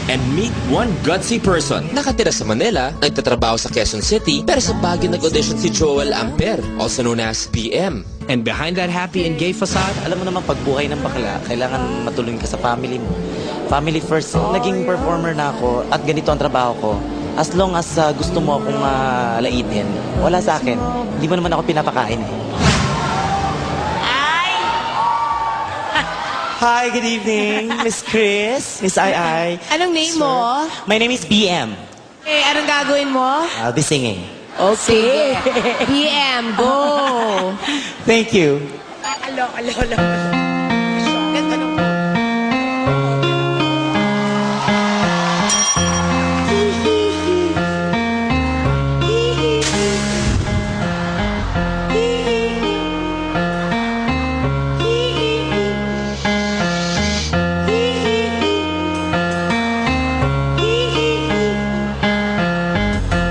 and meet one gutsy person. Nakatira sa Manila, nagtatrabaho sa Quezon City, pero sa Baguio nag-audition si Joel Amper, also known as BM. And behind that happy and gay facade, Alam mo naman, pag buhay ng bakla, kailangan matulungan ka sa family mo. Family first. Naging performer na ako at ganito ang trabaho ko. As long as gusto mo akong laitin, wala sa akin. Hindi mo naman ako pinapakain eh. Hi, good evening, Miss Chris, Miss Ai. Anong name mo? My name is BM. Eh, anong gagawin mo? I'll be singing. Okay. PM, go! Thank you. Alo. Ganda nung...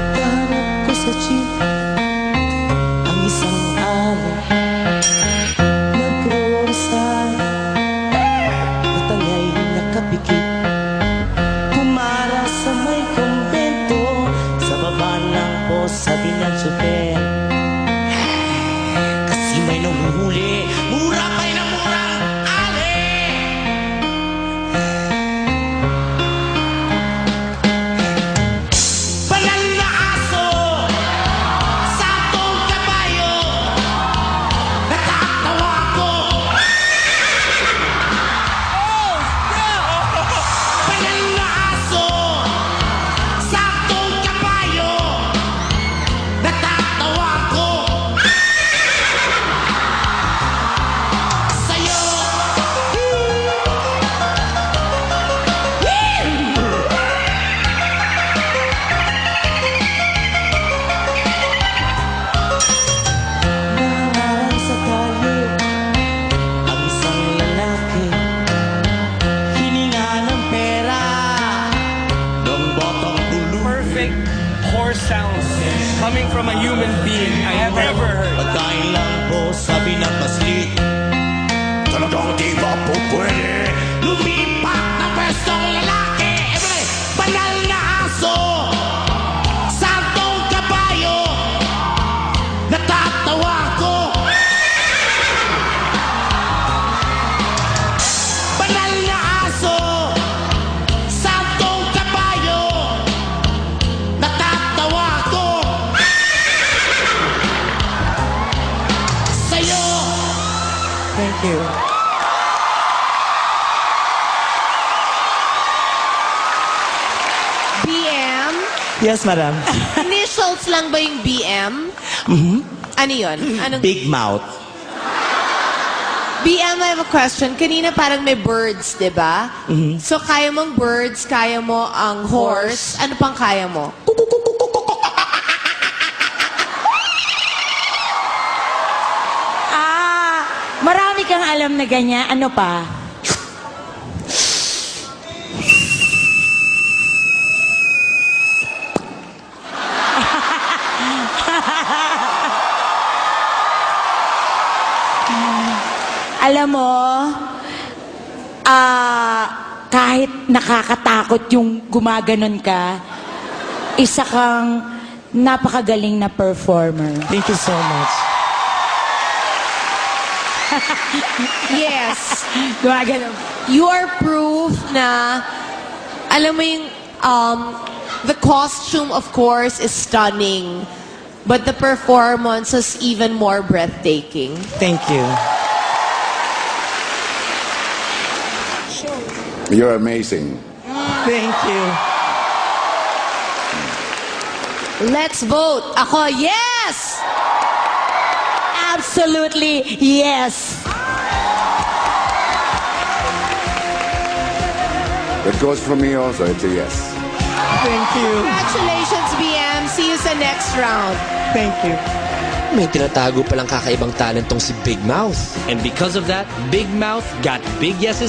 Hanap ko sa jeep ang isang araw. Nag-roadside at angay nakapikit. Kumara sa may kumbento, sa baba ng post sabi ng super. Kasi may nanguhuli, mura pa'y na murang ali. Banal na aso sa tong kabayo, natatawa ko. Banal na aso sa tong kabayo, natatawa ko. Sa'yo. Naharang sa kalye ang isang lalaki, hininga ng pera ng batang bulu. Perfect horse sounds coming from a human being I have ever heard. Pagkain lang po sabi ng paslit, talagang di ba po pwede lumipat na pwestong lalaki? Everybody, banal na aso, santong kabayo, natatawa ko. Banal na aso, santong kabayo, natatawa ko. Sa'yo. Thank you. BM? Yes, madam. Initials lang ba yung BM? Ano yun? Anong... Big mouth. BM, I have a question. Kanina parang may birds, di ba? So, kaya mong birds, kaya mo ang horse. Ano pang kaya mo? Marami kang alam na ganyan. Ano pa? Alam mo, kahit nakakatakot yung gumaganon ka, isa kang napakagaling na performer. Thank you so much. Yes. Gumaganon. You are proof na, alam mo yung, the costume, of course, is stunning. But the performance is even more breathtaking. Thank you. You're amazing. Thank you. Let's vote. Ako, yes! Absolutely, yes. That goes for me also. It's a yes. Thank you. Congratulations, BM. See you sa next round. Thank you. May tinatago palang kakaibang talent tong si Big Mouth. and because of that, Big Mouth got big yeses